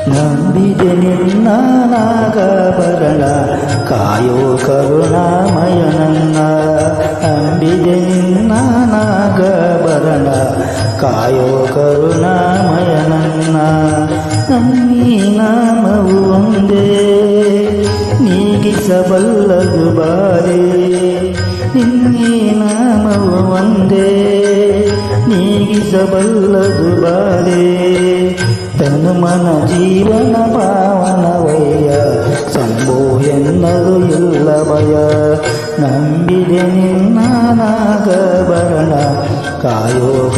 ನಂಬಿದೆ ನಿನ್ನ ನಾಗಭರಣ ಕಾಯೋ ಕರುಣಾಮಯ ನನ್ನ. ನಂಬಿದೆ ನಿನ್ನ ನಾಗಭರಣ ಕಾಯೋ ಕರುಣಾಮಯ ನನ್ನ. ನನ್ನೀ ನಾಮವು ಒಂದೇ ನೀಗಿಸಬಲ್ಲದು ಬಾರೆ. ನಿನ್ನೀ ನಾಮವು ಒಂದೇ ನೀಗಿಸಬಲ್ಲದು ಬಾರೆ. ತನು ಮನ ಜೀವನ ಪಾವನವಯ್ಯ ಶಂಭೋ ಎನ್ನಲು ಇಲ್ಲ ಭಯ. ನಂಬಿದೆ ನಿನ್ನ ನಾಗಭರಣ ಕಾಯೋ